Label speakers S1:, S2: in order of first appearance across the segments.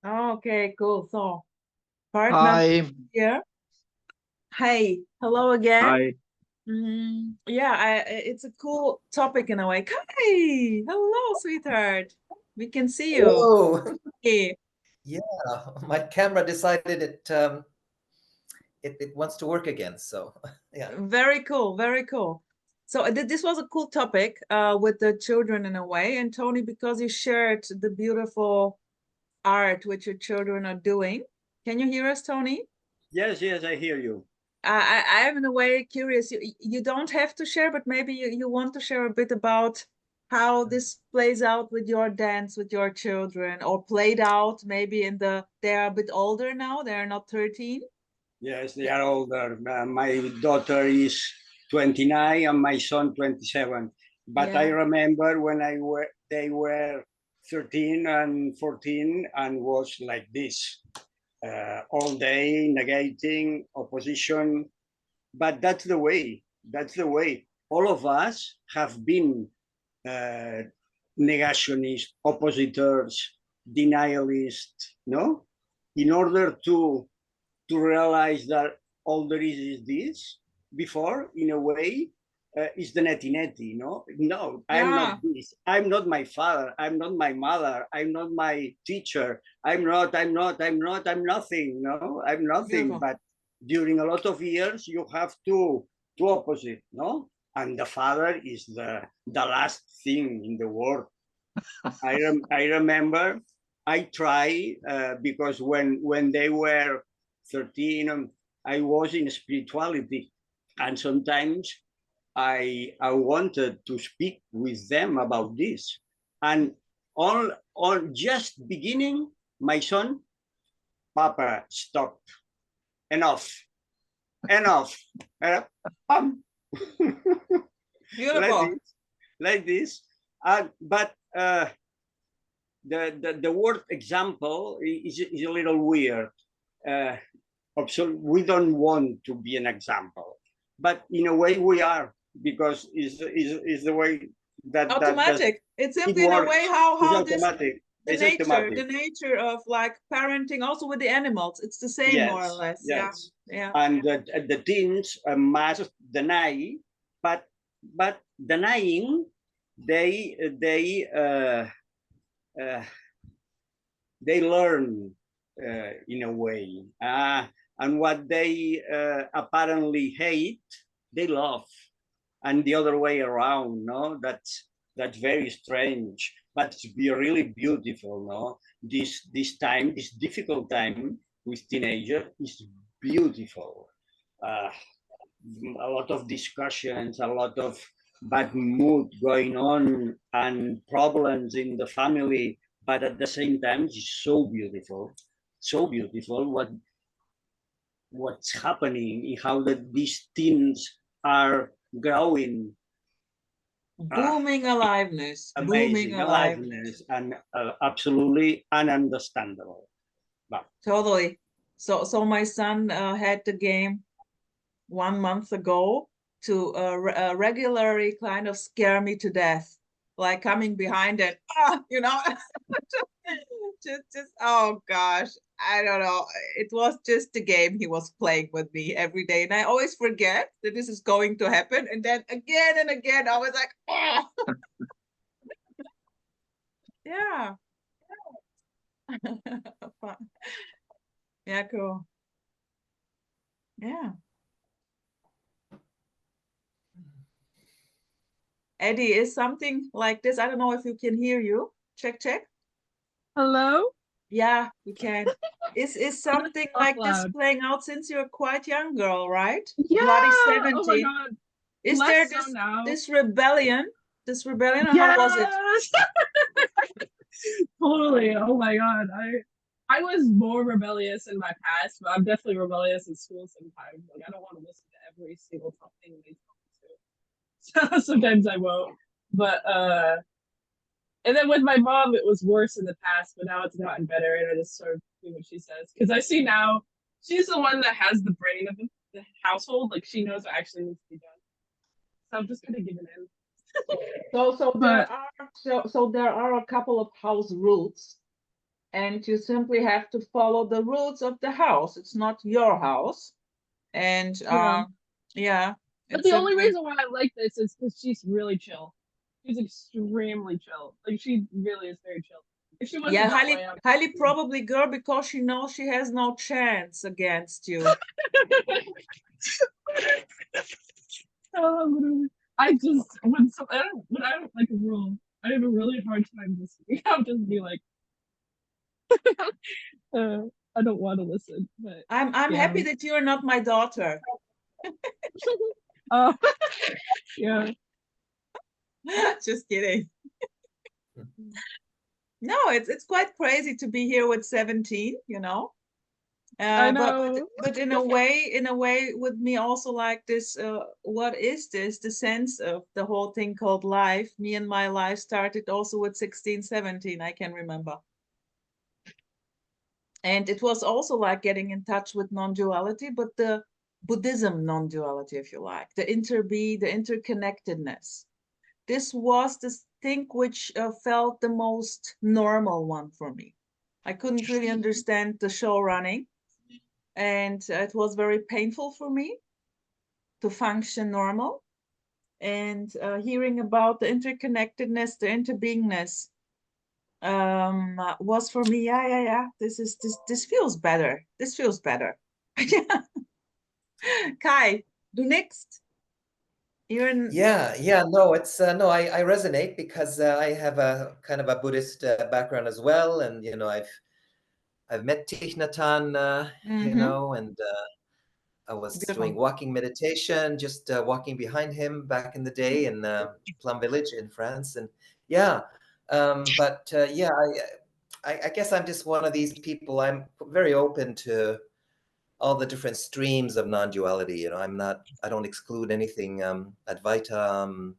S1: Okay, cool. So, partner
S2: Hi.
S1: here. Hey, hello again.
S2: Hi.
S1: Yeah, it's a cool topic in a way. Hey, hello, sweetheart. We can see you.
S3: Whoa!
S1: Hey,
S3: Yeah, my camera decided it wants to work again. So yeah.
S1: very cool, very cool. So this was a cool topic with the children in a way. And Tony, because you shared the beautiful art which your children are doing. Can you hear us, Tony?
S2: Yes, yes, I hear you.
S1: I am in a way curious. You don't have to share, but maybe you want to share a bit about how this plays out with your dance with your children, or played out maybe they are a bit older now, they're not 13.
S2: Yes, they are older. My daughter is 29 and my son 27. But I
S1: Yeah.
S2: remember when they were 13 and 14 and was like this, all day negating opposition. But that's the way. That's the way. All of us have been uh, negationists, oppositors, denialists, no? In order to realize that all there is this, before, in a way, is the neti neti, no? No, I'm not
S1: Yeah.
S2: this. I'm not my father. I'm not my mother. I'm not my teacher. I'm nothing, no? I'm nothing.
S1: Beautiful.
S2: But during a lot of years, you have to opposite, no? And the father is the last thing in the world. I remember I try because when they were 13, I was in spirituality, and sometimes I wanted to speak with them about this, and on just beginning, my son, Papa, stop, enough, enough, um, like
S1: Beautiful.
S2: this, like this, but. The word example is a little weird. Uh, we don't want to be an example, but in a way we are, because is the way that
S1: Automatic. It's
S2: it
S1: simply in a way
S2: works. It's
S1: how this
S2: automatic.
S1: the
S2: It's
S1: nature, the
S2: automatic.
S1: nature of like parenting also with the animals. It's the same more or
S2: Yes,
S1: less. Yeah.
S2: yes.
S1: Yeah.
S2: And the teens must deny, but denying, they uh, they learn in a way. And what they apparently hate, they love. And the other way around, no? That's very strange, but it's really beautiful, no? This time, this difficult time with teenagers is beautiful. Uh, a lot of discussions, a lot of bad mood going on, and problems in the family. But at the same time, it's so beautiful what's happening, how these teens are growing. Ah,
S1: Booming aliveness, booming
S2: amazing
S1: aliveness.
S2: aliveness and absolutely ununderstandable. But
S1: Totally. So my son had the game 1 month ago to regularly kind of scare me to death, like coming behind and just oh gosh, I don't know. It was just the game he was playing with me every day, and I always forget that this is going to happen, and then again and again I was like, oh yeah. Yeah, cool. Yeah. Eddie, is something like this? I don't know if you can hear you. Check, check.
S4: Hello?
S1: Yeah, we can. Is something
S4: Talk
S1: like this
S4: loud.
S1: playing out since you're quite young girl, right?
S4: Yeah.
S1: Bloody
S4: Oh my
S1: 17.
S4: god.
S1: Is there
S4: Less so
S1: this
S4: now.
S1: this rebellion? This rebellion, or how was it?
S4: Yes. Totally. Oh my god. I was more rebellious in my past, but I'm definitely rebellious in school sometimes. Like I don't want to listen to every single thing they tell me to. So sometimes I won't. But and then with my mom it was worse in the past, but now it's gotten better and I just sort of do what she says. Because I see now she's the one that has the brain of the household. Like she knows what actually needs to be done. So I'm just gonna give it in.
S1: So
S4: But
S1: there are a couple of house rules. and you simply have to follow the rules of the house. It's not your house. And
S4: Yeah.
S1: yeah.
S4: But
S1: it's
S4: the only
S1: simply-
S4: reason why I like this is because she's really chill. She's extremely chill. Like she really is very chill. If she wasn't
S1: yeah,
S4: that
S1: highly
S4: way, I would-
S1: highly probably girl, because she knows she has no chance against you.
S4: I just when I don't like a rule, I have a really hard time listening. I'll just be like, I don't want to listen. But
S1: I'm
S4: yeah.
S1: happy that you're not my daughter.
S4: Yeah.
S1: Just kidding. No, it's quite crazy to be here with 17, you know.
S4: I
S1: But
S4: know.
S1: in a way, with me also like this. What is this? The sense of the whole thing called life. Me and my life started also with 16, 17. I can remember, and it was also like getting in touch with non-duality, but the Buddhism non-duality, if you like, the the interconnectedness. This was this thing which felt the most normal one for me. I couldn't really understand the show running, and it was very painful for me to function normal. And hearing about the interconnectedness, the interbeingness, was for me, yeah. This feels better. This feels better. Kai, du next. You're in.
S3: Yeah, no, it's no, I resonate because I have a kind of a Buddhist background as well, and you know, I've met Thich Nhat Hanh, you know, and I was
S1: Beautiful.
S3: doing walking meditation, just walking behind him back in the day in Plum Village in France, and yeah, but yeah, I guess I'm just one of these people. I'm very open to all the different streams of non-duality. You know, I don't exclude anything. Advaita,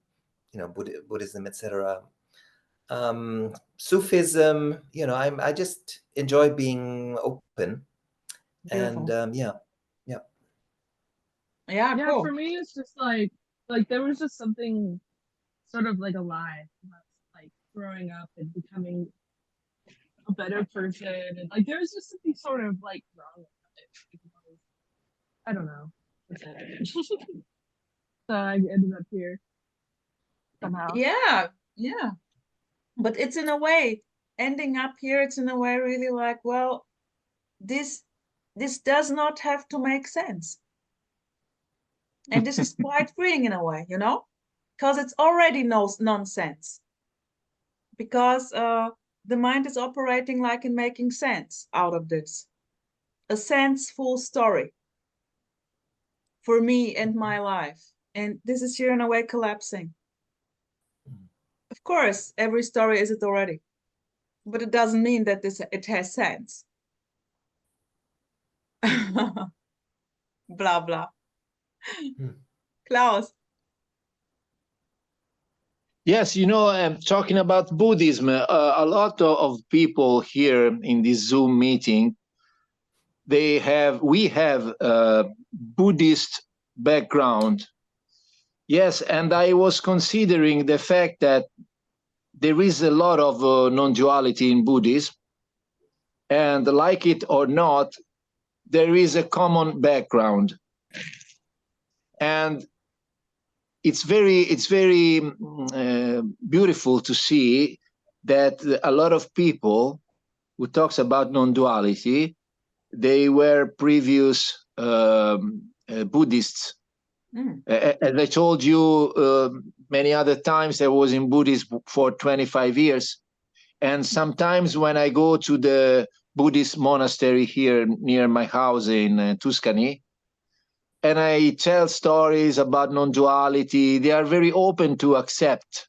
S3: you know, Buddhism, etc. Sufism. You know, I just enjoy being open,
S1: Beautiful.
S3: and yeah.
S1: Yeah,
S4: Yeah,
S1: cool.
S4: for me it's just like there was just something sort of like alive about like growing up and becoming a better person, and like there was just something sort of like wrong with it. I don't know. That's it. So I ended up here somehow.
S1: Yeah. But it's in a way, ending up here, it's in a way really like, well, this does not have to make sense. And this is quite freeing in a way, you know, because it's already nonsense. Because the mind is operating like in making sense out of this. A senseful story for me and my life. And this is here in a way collapsing. Of course, every story is it already, but it doesn't mean that it has sense. Blah blah. Klaus.
S5: Yes, you know, talking about Buddhism, a lot of people here in this Zoom meeting, we have a Buddhist background. Yes, and I was considering the fact that there is a lot of non-duality in Buddhism, and like it or not, there is a common background. And it's very beautiful to see that a lot of people who talks about non-duality, they were previous Buddhists. As I told you many other times, I was in Buddhism for 25 years. And sometimes when I go to the Buddhist monastery here near my house in Tuscany, and I tell stories about non-duality, they are very open to accept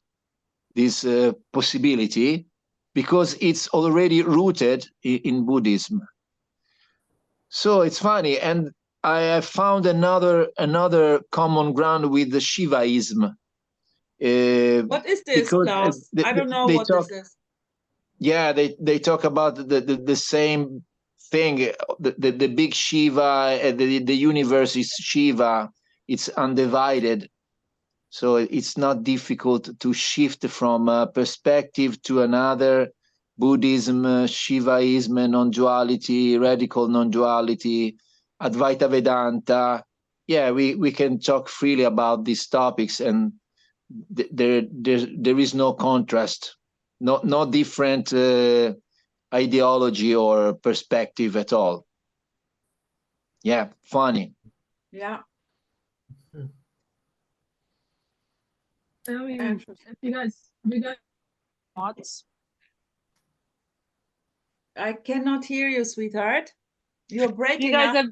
S5: this possibility because it's already rooted in Buddhism. So it's funny, and I have found another common ground with the Shivaism.
S1: What is this, Klaus? I don't know what this is.
S5: Yeah, they talk about the same thing. The big Shiva, the universe is Shiva. It's undivided, so it's not difficult to shift from a perspective to another Buddhism, Shivaism, non-duality, radical non-duality, Advaita Vedanta. Yeah, we can talk freely about these topics, and there is no contrast, no different ideology or perspective at all. Yeah, funny.
S1: Yeah.
S4: I mean,
S1: Interesting.
S4: if you guys thoughts.
S1: I cannot hear you, sweetheart. You're breaking
S4: You guys
S1: up.
S4: have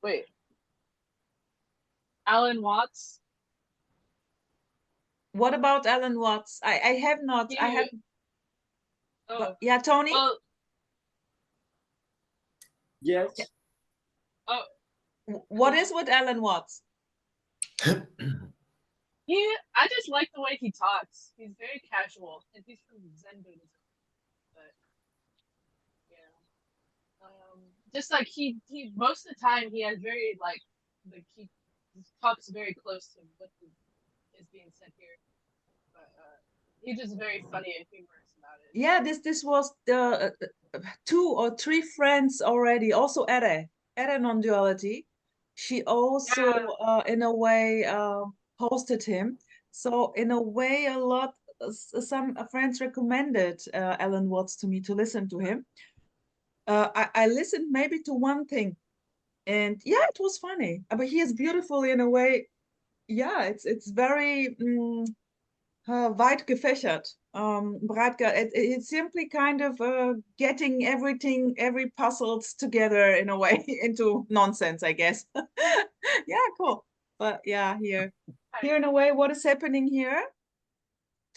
S4: wait. Alan Watts.
S1: What about Alan Watts? I have not. I have.
S4: Oh,
S1: Yeah, Tony.
S4: well,
S2: Yes.
S4: oh,
S1: What is with Alan Watts?
S4: I just like the way he talks. He's very casual, and he's from Zen Buddhism. But yeah, just like he most of the time he has very he talks very close to what is being said here. But he's just very funny and humorous about it.
S1: Yeah, this was the 2 or 3 friends already. Also Ere non-duality. She also in a way posted him. So in a way, a lot some friends recommended Alan Watts to me to listen to him. I listened maybe to one thing, and yeah, it was funny. But he is beautiful in a way. Yeah, it's very weit gefächert. It's simply kind of getting every puzzles together in a way into nonsense, I guess. Yeah, cool. But yeah, here in a way, what is happening here?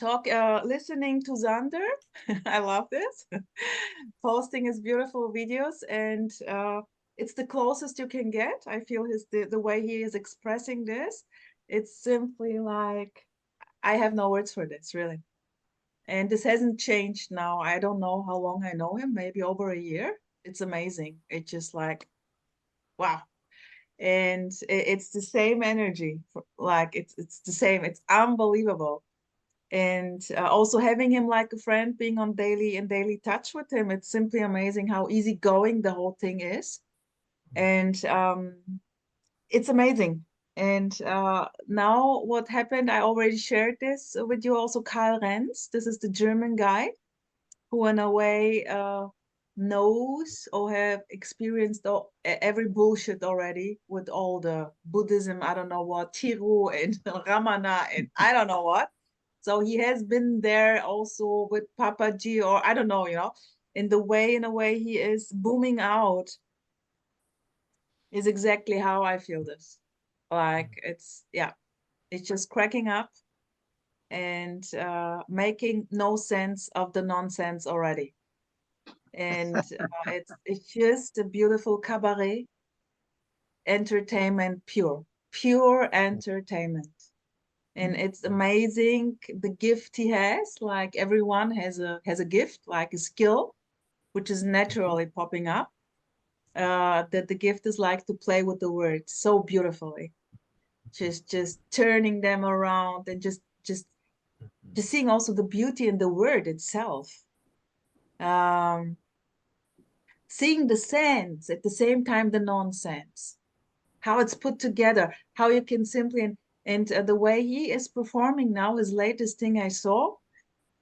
S1: Listening to Xander. I love this. Posting his beautiful videos, and it's the closest you can get. I feel the way he is expressing this. It's simply like, I have no words for this, really. And this hasn't changed now. I don't know how long I know him, maybe over a year. It's amazing. It's just like, wow. And it's the same energy. Like it's the same. It's unbelievable. And also having him like a friend, being on daily touch with him, it's simply amazing how easygoing the whole thing is. And it's amazing. And now what happened, I already shared this with you also, Karl Renz. This is the German guy who in a way knows or have experienced every bullshit already with all the Buddhism, I don't know what, Thiru and Ramana and I don't know what. So he has been there also with Papaji, or I don't know, in a way he is booming out is exactly how I feel this. Like it's just cracking up and making no sense of the nonsense already. And it's just a beautiful cabaret entertainment, pure entertainment. And it's amazing the gift he has. Like everyone has a gift, like a skill, which is naturally popping up. That the gift is like to play with the words so beautifully, just turning them around and just seeing also the beauty in the word itself. Seeing the sense at the same time, the nonsense, how it's put together, how you can simply and the way he is performing now, his latest thing I saw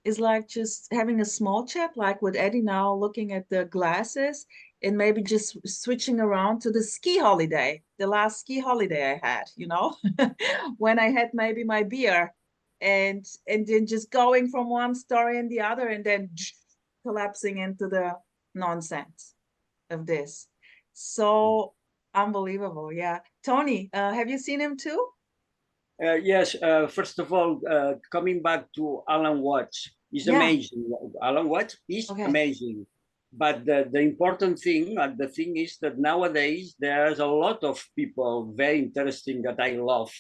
S1: is like just having a small chat, like with Eddie now, looking at the glasses and maybe just switching around to the ski holiday, the last ski holiday I had, when I had maybe my beer and then just going from one story and the other and then collapsing into the nonsense of this. So unbelievable. Yeah. Tony, have you seen him too?
S2: Yes, first of all, coming back to Alan Watts, is amazing. Alan Watts is amazing. But the important thing, the thing is that nowadays there's a lot of people very interesting that I love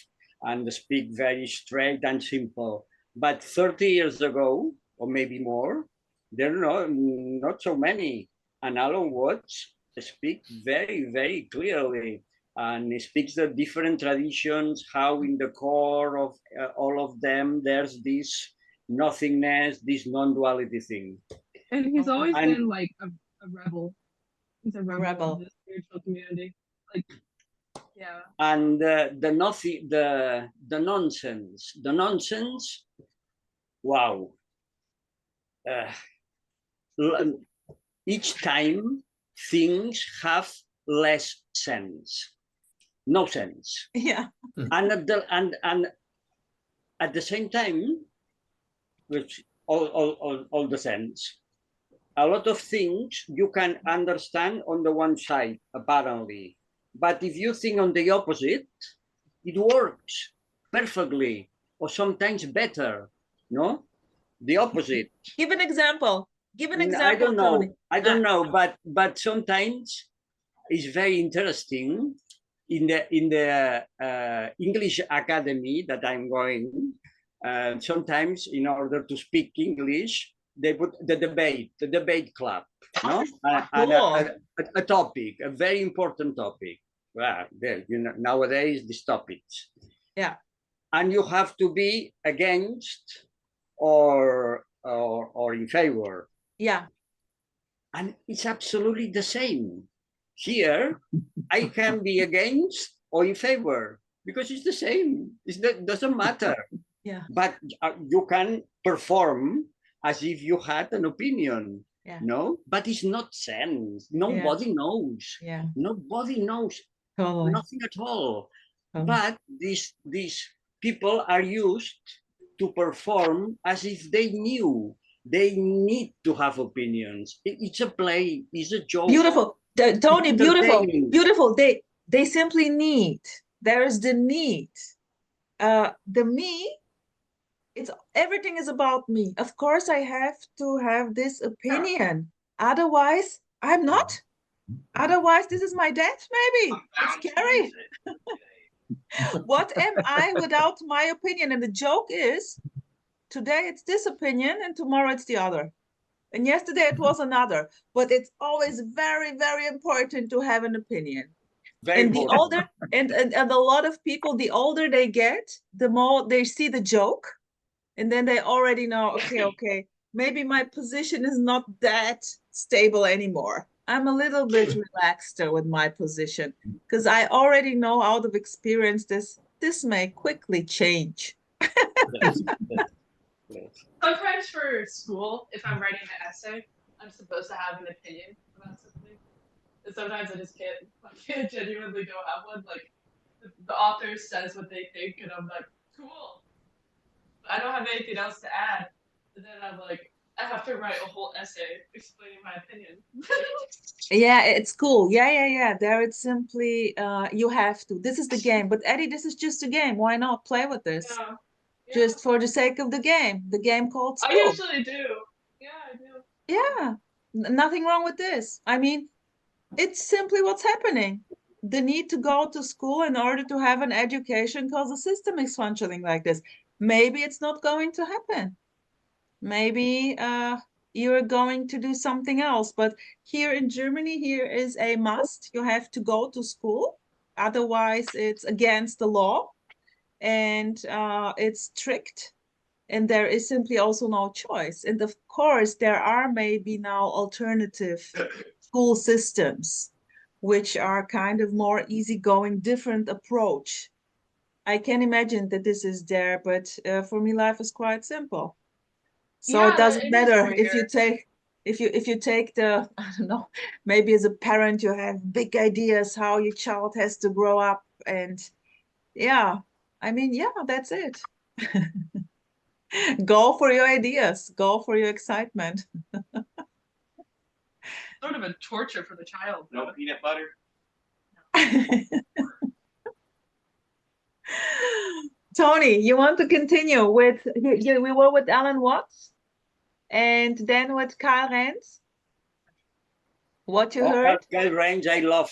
S2: and speak very straight and simple. But 30 years ago, or maybe more, there are not so many. And Alan Watts speaks very, very clearly. And it speaks the different traditions, how in the core of all of them, there's this nothingness, this non-duality thing.
S4: And he's always
S2: And-
S4: been like a rebel. He's a rebel of the spiritual community. Like, yeah.
S2: And the nothing, the nonsense. Wow. Each time things have less sense, no sense.
S1: Yeah.
S2: And at the same time, which all the sense, a lot of things you can understand on the one side, apparently. But if you think on the opposite, it works perfectly, or sometimes better, no? The opposite.
S1: Give an example. Give an example,
S2: I don't know.
S1: Tony.
S2: I don't know, but sometimes it's very interesting in the English Academy that I'm going. Sometimes, in order to speak English, they put the debate club, no, and a topic, a very important topic. Well, there, you know, nowadays these topics.
S1: Yeah.
S2: And you have to be against or in favor.
S1: Yeah.
S2: And it's absolutely the same. Here, I can be against or in favor because it's the same. It doesn't matter.
S1: Yeah.
S2: But you can perform as if you had an opinion.
S1: Yeah.
S2: No, but it's not sense. Nobody knows.
S1: Yeah.
S2: Nobody knows
S1: Totally.
S2: nothing at all.
S1: Totally.
S2: But these people are used to perform as if they knew. They need to have opinions. It's a play. It's a joke.
S1: Beautiful, Tony. Beautiful,
S2: entertaining.
S1: beautiful. They simply need. There is the need. The me. It's everything is about me. Of course, I have to have this opinion. Otherwise, I'm not. Otherwise, this is my death. Maybe it's scary. What am I without my opinion? And the joke is, today it's this opinion, and tomorrow it's the other. And yesterday it was another. But it's always very, very important to have an opinion.
S2: Very
S1: And the
S2: important.
S1: older, and a lot of people, the older they get, the more they see the joke. And then they already know, okay, maybe my position is not that stable anymore. I'm a little bit relaxed with my position because I already know out of experience this may quickly change.
S2: Yes.
S4: Sometimes for school, if I'm writing an essay, I'm supposed to have an opinion about something. And sometimes I just can't genuinely go have one. Like, the author says what they think, and I'm like, cool. I don't have anything else to add. And then I'm like, I have to write a whole essay explaining my opinion.
S1: Yeah, it's cool. Yeah. There it's simply, you have to. This is the game. But Eddie, this is just a game. Why not play with this?
S4: Yeah.
S1: Just for the sake of the game called school.
S4: I usually do. Yeah, I do.
S1: Yeah, nothing wrong with this. I mean, it's simply what's happening. The need to go to school in order to have an education because the system is functioning like this. Maybe it's not going to happen. Maybe you're going to do something else. But here in Germany, here is a must. You have to go to school. Otherwise, it's against the law. And it's strict. And there is simply also no choice. And of course, there are maybe now alternative school systems, which are kind of more easygoing, different approach. I can imagine that this is there, but for me, life is quite simple. So
S4: Yeah,
S1: it doesn't
S4: it is
S1: matter
S4: over
S1: if you
S4: here.
S1: take if you take the, I don't know, maybe as a parent you have big ideas how your child has to grow up, and yeah, I mean, yeah, that's it. Go for your ideas, go for your excitement.
S4: Sort of a torture for the child.
S6: No peanut butter.
S1: Tony, you want to continue with, we were with Alan Watts and then with Kyle Rens? What you heard?
S2: Kyle Range, I love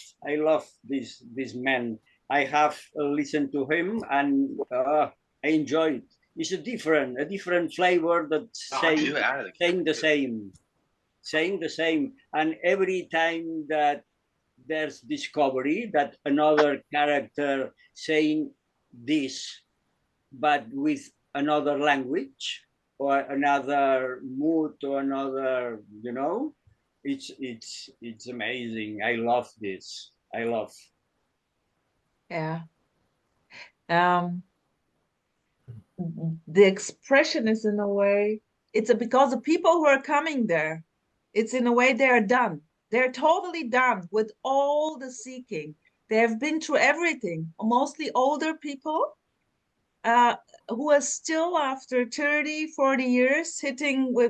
S2: this man. I have listened to him and I enjoy it. It's a different flavor that saying the same. And every time that there's discovery that another character saying this, but with another language, or another mood or another, you know, it's amazing. I love this. I love.
S1: Yeah. The expression is in a way, because the people who are coming there, it's in a way they are done. They're totally done with all the seeking. They have been through everything, mostly older people uh, who are still after 30, 40 years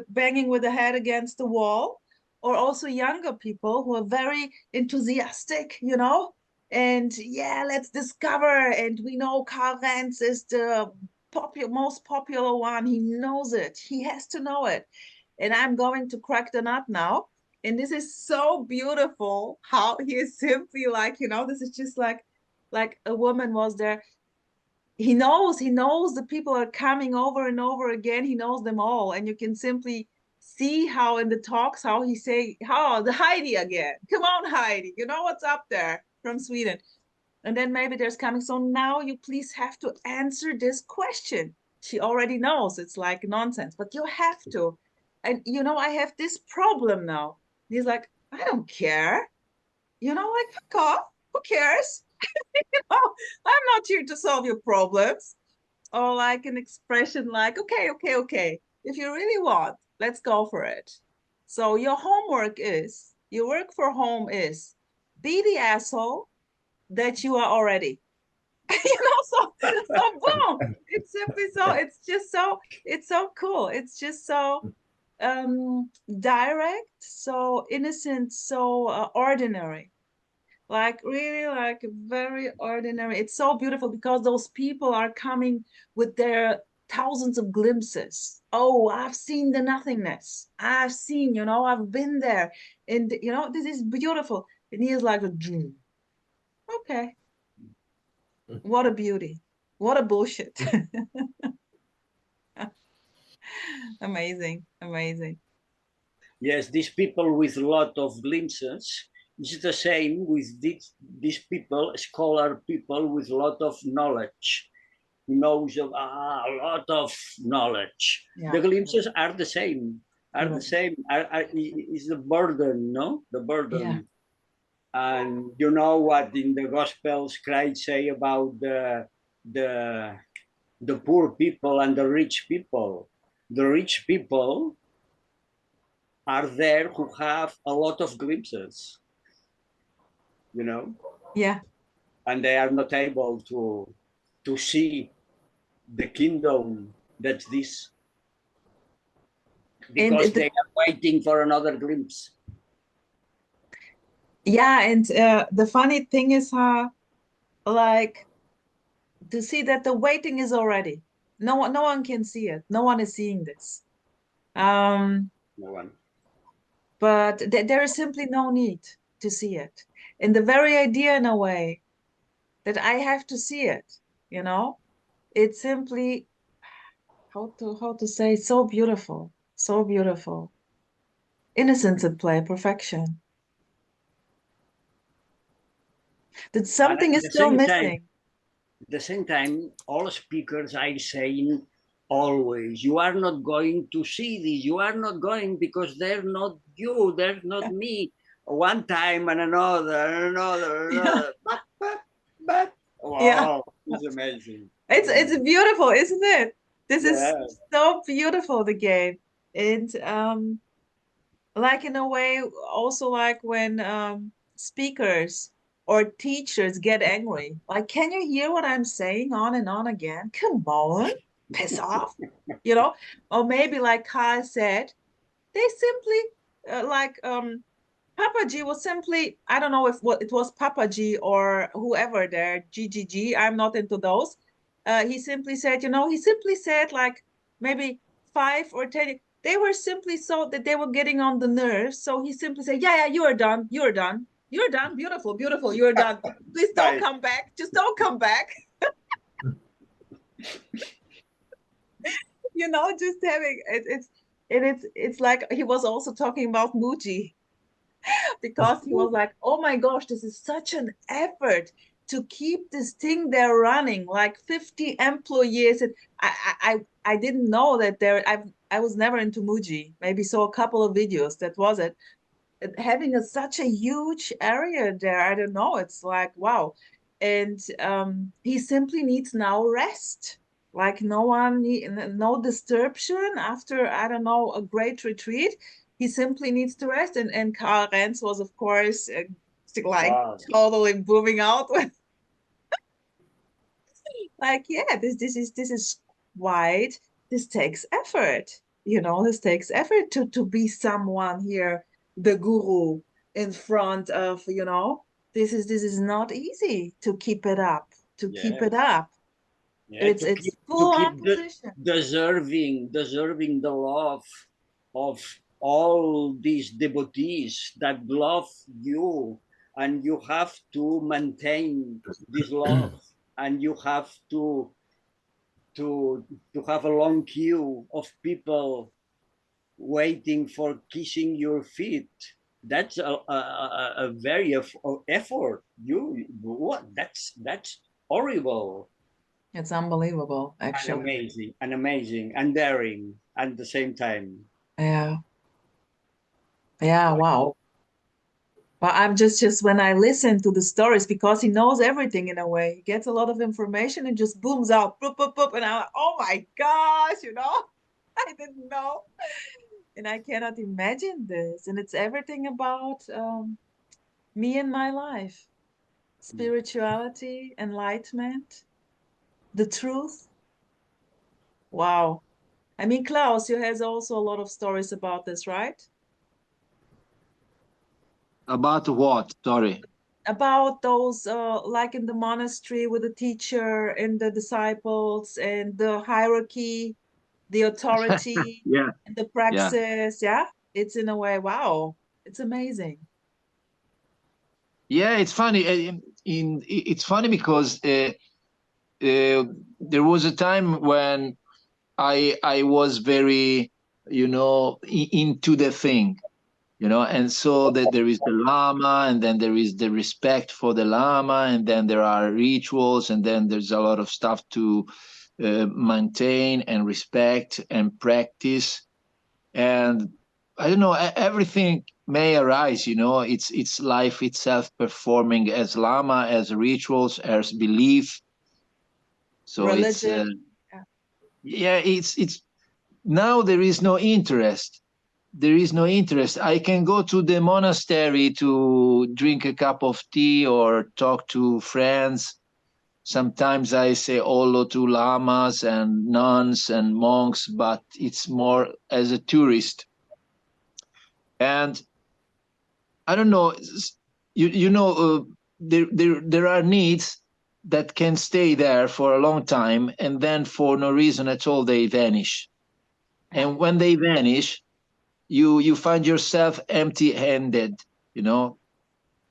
S1: banging with the head against the wall, or also younger people who are very enthusiastic, you know, and yeah, let's discover. And we know Karl Renz is the most popular one. He knows it. He has to know it. And I'm going to crack the nut now. And this is so beautiful how he is simply like, you know, this is just like a woman was there. He knows the people are coming over and over again. He knows them all. And you can simply see how in the talks, how he say, how the Heidi again. Come on, Heidi. You know what's up there from Sweden. And then maybe there's coming. So now you please have to answer this question. She already knows it's like nonsense, but you have to. And you know, I have this problem now. He's like, I don't care. You know, like, fuck off. Who cares? You know, I'm not here to solve your problems. Or like an expression like, okay, okay, okay. If you really want, let's go for it. So your homework is, your work for home is, be the asshole that you are already. You know, so boom. It's simply so, it's just so, it's so cool. It's just so direct, so innocent, so ordinary. Like really like very ordinary. It's so beautiful because those people are coming with their thousands of glimpses. Oh, I've seen the nothingness. I've seen, you know, I've been there. And, you know, this is beautiful. And he is like a dream. Okay. What a beauty. What a bullshit. Amazing. Amazing.
S2: Yes, these people with a lot of glimpses. It's the same with these people, scholar people with a lot of knowledge. Knows of a lot of knowledge.
S1: Yeah.
S2: The glimpses are the same. Are the same. Is the burden, no? The burden.
S1: Yeah.
S2: And you know what in the Gospels Christ say about the poor people and the rich people. The rich people are there who have a lot of glimpses, you know,
S1: Yeah.
S2: and they are not able to see the kingdom that's this, because they are waiting for another glimpse.
S1: Yeah, and the funny thing is how, like, to see that the waiting is already. No one can see it. No one is seeing this.
S2: No one.
S1: But there is simply no need to see it. And the very idea in a way that I have to see it, you know, it's simply how to say so beautiful, so beautiful. Innocence at play, perfection. That something is still missing.
S2: At the same time, all speakers are saying always, you are not going to see this, you are not going because they're not you, they're not me. One time and another.
S1: Yeah.
S2: But wow,
S1: Yeah.
S2: it's amazing.
S1: It's beautiful, isn't it? This is so beautiful, the game. And like in a way, also like when speakers or teachers get angry. Like, can you hear what I'm saying on and on again? Come on, piss off, you know? Or maybe like Kai said, they simply Papa G was simply, I don't know if what it was Papa G or whoever there, GGG, I'm not into those. He simply said, you know, he simply said like maybe 5 or 10, they were simply so that they were getting on the nerves. So he simply said, yeah, you are done. You're done. You're done. Beautiful, beautiful. You're done. Please don't come back. Just don't come back. You know, just having it's like he was also talking about Muji. Because he was like, oh my gosh, this is such an effort to keep this thing there running, like 50 employees. And I didn't know that I was never into Muji. Maybe saw a couple of videos. That was it. Having such a huge area there, I don't know. It's like wow, and he simply needs now rest. Like no disturbance after I don't know a great retreat. He simply needs to rest, and Karl Renz was of course like
S2: Wow.
S1: totally booming out with like yeah this is quite this takes effort, you know, this takes effort to be someone here, the guru in front of, you know, this is not easy to keep it up, to keep it
S2: Yes.
S1: up.
S2: Yeah,
S1: It's
S2: to
S1: full
S2: keep
S1: on position.
S2: deserving the love of all these devotees that love you, and you have to maintain this love, and you have to to have a long queue of people waiting for kissing your feet. That's a very effort. You what? That's horrible.
S1: It's unbelievable
S2: And
S1: actually.
S2: amazing and daring at the same time.
S1: Yeah, yeah, wow. But I'm just when I listen to the stories, because he knows everything in a way. He gets a lot of information and just booms out, boop, boop, boop, and I'm like, oh my gosh, you know, I didn't know, and I cannot imagine this. And it's everything about me and my life, spirituality, enlightenment, the truth. Wow. I mean, Klaus, you has also a lot of stories about this, right?
S5: About what? Sorry.
S1: About those like in the monastery with the teacher and the disciples and the hierarchy, the authority
S5: Yeah,
S1: and the
S5: yeah.
S1: praxis. Yeah, it's in a way, wow, it's amazing.
S5: Yeah, it's funny. It's funny because there was a time when I was very, you know, into the thing, you know, and so that there is the Lama, and then there is the respect for the Lama, and then there are rituals, and then there's a lot of stuff to maintain and respect and practice. And I don't know, everything may arise, you know, it's life itself performing as Lama, as rituals, as belief. So it's
S1: Religion. Yeah.
S5: yeah, it's now there is no interest. There is no interest. I can go to the monastery to drink a cup of tea or talk to friends. Sometimes I say hello to lamas and nuns and monks, but it's more as a tourist. And I don't know, you know, there are needs that can stay there for a long time, and then for no reason at all they vanish. And when they vanish, you find yourself empty-handed, you know.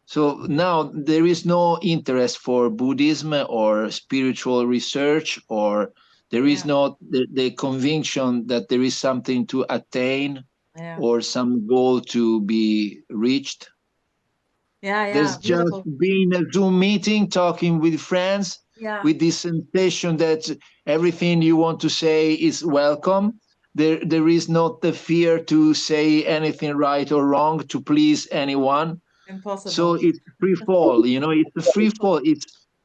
S5: So now there is no interest for Buddhism or spiritual research, or there is
S1: Yeah.
S5: not the conviction that there is something to attain
S1: Yeah.
S5: or some goal to be reached.
S1: Yeah.
S5: There's
S1: Yeah.
S5: just
S1: Beautiful.
S5: being a Zoom meeting, talking with friends,
S1: Yeah.
S5: with this sensation that everything you want to say is welcome. There is not the fear to say anything right or wrong to please anyone. So
S1: Impossible.
S5: it's free fall, you know, it's a free fall.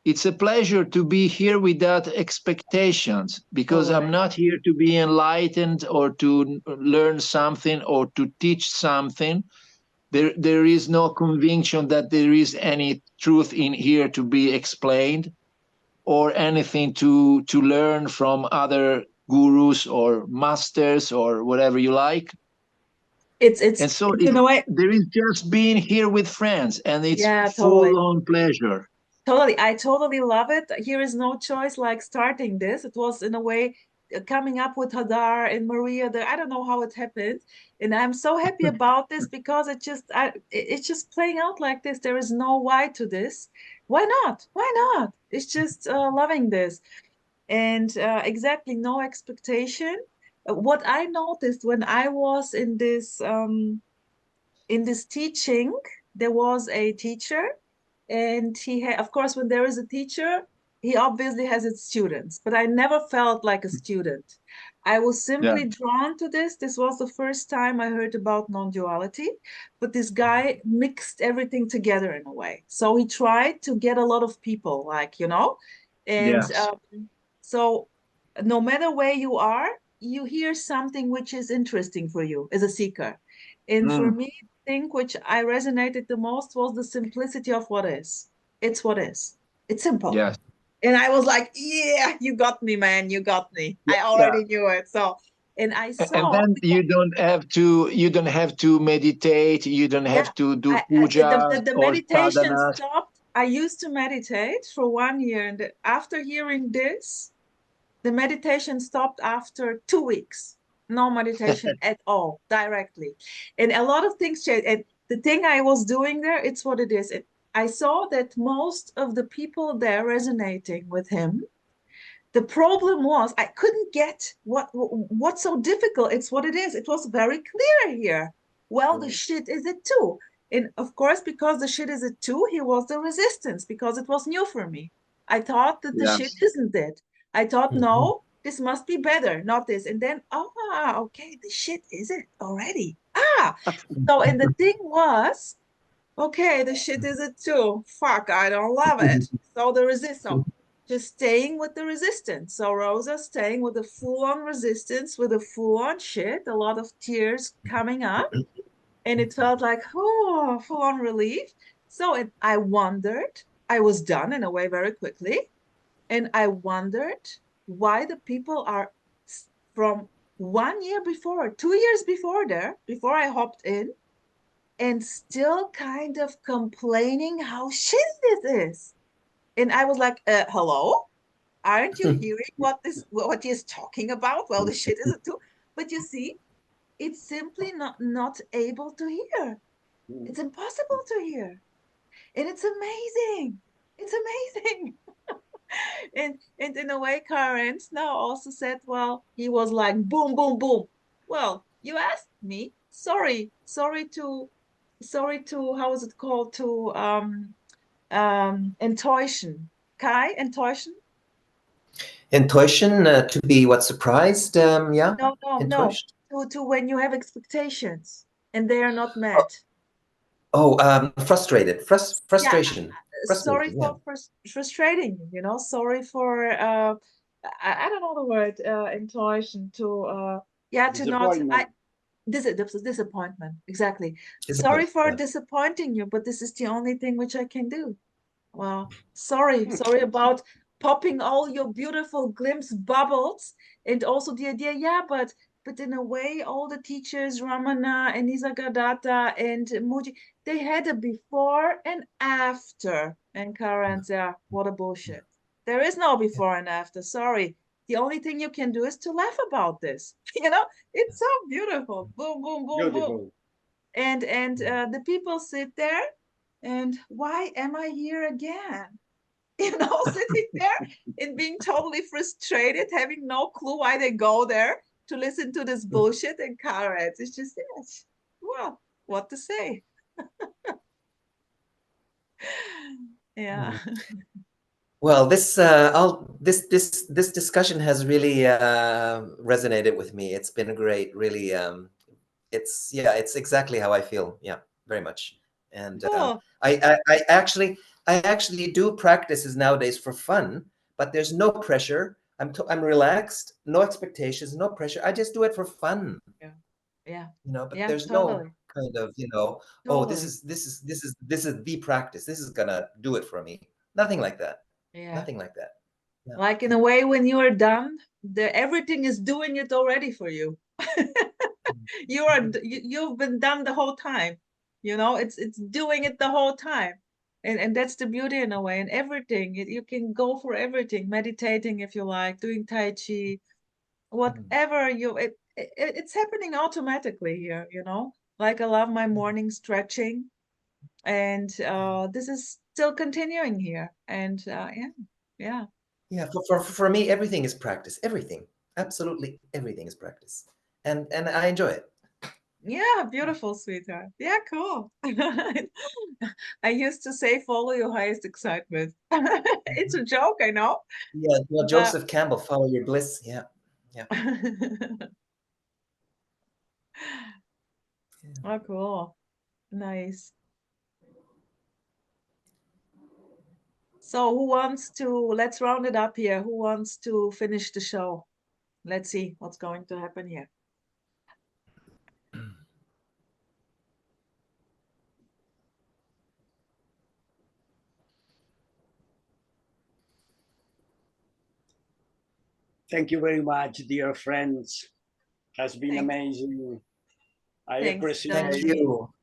S5: It's a pleasure to be here without expectations, because I'm
S1: Totally.
S5: not here to be enlightened or to learn something or to teach something. There is no conviction that there is any truth in here to be explained, or anything to learn from other gurus or masters or whatever you like. And so
S1: It's in a way.
S5: there is just being here with friends, and it's
S1: Yeah, totally.
S5: full on pleasure.
S1: Totally. I totally love it. Here is no choice like starting this. It was in a way coming up with Hadar and Maria there. I don't know how it happened. And I'm so happy about this because it's just playing out like this. There is no why to this. Why not? Why not? It's just loving this. And exactly no expectation. What I noticed when I was in this teaching, there was a teacher, and he had, of course, when there is a teacher, he obviously has its students, but I never felt like a student. I was simply drawn to this. This was the first time I heard about non-duality, but this guy mixed everything together in a way. So he tried to get a lot of people, like, you know, and
S5: Yes.
S1: So no matter where you are, you hear something which is interesting for you as a seeker. And for me, the thing which I resonated the most was the simplicity of what is. It's what is. It's simple.
S5: Yes.
S1: And I was like, yeah, you got me, man. You got me. I
S5: Yeah.
S1: already knew it. So, and I
S5: And
S1: saw,
S5: then you don't have to meditate. You don't
S1: yeah,
S5: have to do
S1: the
S5: pujas or
S1: meditation
S5: sadhanas.
S1: stopped. I used to meditate for 1 year. And after hearing this, the meditation stopped after 2 weeks. No meditation at all, directly. And a lot of things changed. And the thing I was doing there, it's what it is. I saw that most of the people there resonating with him. The problem was I couldn't get what's so difficult. It's what it is. It was very clear here. Well, the shit is it too. And of course, because the shit is it too, he was the resistance because it was new for me. I thought that the shit
S5: Yes.
S1: isn't it. I thought, no, this must be better, not this. And then, okay, the shit is it already. So, and the thing was, okay, the shit is it too. Fuck, I don't love it. So the resist, so just staying with the resistance. So Rosa staying with the full-on resistance, with the full-on shit, a lot of tears coming up. And it felt like, oh, full-on relief. So I wondered, I was done in a way very quickly. And I wondered why the people are from 1 year before, 2 years before there, before I hopped in, and still kind of complaining how shit this is. And I was like, hello? Aren't you hearing what he's talking about? Well, the shit is it too. But you see, it's simply not able to hear. It's impossible to hear. And it's amazing. It's amazing. And in a way, Karen now also said, well, he was like boom, boom, boom. Well, you asked me. Sorry to how is it called, to enttäuschen. Kai, enttäuschen?
S3: Intuition, to be what, surprised? Yeah.
S1: No.
S3: Enttäuscht.
S1: To when you have expectations and they are not met.
S3: Frustrated. Frustration.
S1: Sorry
S3: Yeah.
S1: for frustrating you, you know. Sorry for I don't know the word, enttäuschen, to to not disappointment, exactly. Sorry for disappointing you, but this is the only thing which I can do. Well, sorry about popping all your beautiful glimpse bubbles, and also the idea, but in a way, all the teachers, Ramana and Nisargadatta and Muji, they had a before and after. And Karen, yeah, what a bullshit. There is no before and after. Sorry. The only thing you can do is to laugh about this. You know, it's so beautiful. Boom, boom, boom, boom. And the people sit there, and why am I here again? You know, sitting there and being totally frustrated, having no clue why they go there to listen to this bullshit and carrots. It's just, well, what to say? Yeah.
S3: Well, this discussion has really resonated with me. It's been great, really. It's exactly how I feel. Yeah, very much. And
S1: Cool.
S3: I actually do practices nowadays for fun, but there's no pressure. I'm relaxed, no expectations, no pressure. I just do it for fun.
S1: Yeah.
S3: You know, but
S1: Yeah,
S3: there's
S1: totally.
S3: no kind of, you know, oh, this is the practice. This is gonna do it for me. Nothing like that.
S1: Yeah.
S3: Nothing like that. Yeah.
S1: Like in a way, when you are done, everything is doing it already for you. You've been done the whole time. You know, it's doing it the whole time. And that's the beauty in a way. And everything, you can go for everything, meditating if you like, doing Tai Chi, whatever it's happening automatically here, you know. Like I love my morning stretching, and this is still continuing here. And yeah.
S3: For me, everything is practice. Everything, absolutely everything is practice, and I enjoy it.
S1: Yeah, beautiful, sweetheart. Yeah, cool. I used to say follow your highest excitement. It's a joke, I know.
S3: Yeah, well,
S1: But
S3: Joseph Campbell, follow your bliss. Yeah, yeah.
S1: Oh, cool. Nice. So who wants to, let's round it up here. Who wants to finish the show? Let's see what's going to happen here.
S2: Thank you very much, dear friends. Has been
S1: Thanks.
S2: amazing. I
S1: Thanks,
S2: appreciate
S3: Thank
S1: Joy.
S3: you.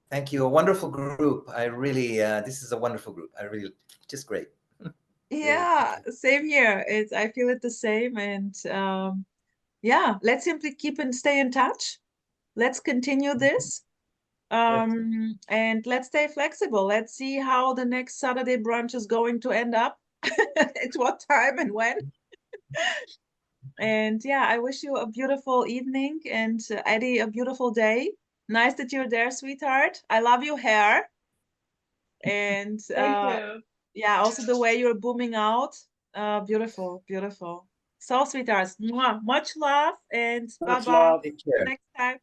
S3: Thank you. A wonderful group. I really, this is a wonderful group. I really, just great.
S1: Yeah, same here. I feel it the same. And yeah, let's simply keep and stay in touch. Let's continue this. And let's stay flexible. Let's see how the next Saturday brunch is going to end up, at what time and when. And yeah, I wish you a beautiful evening, and Eddie, a beautiful day. Nice that you're there, sweetheart. I love your hair. And
S4: Thank you.
S1: yeah, also the way you're booming out. Beautiful, beautiful. So, sweethearts, much love, and
S2: Much
S1: bye-bye.
S2: love.
S3: Take care.
S1: Next time.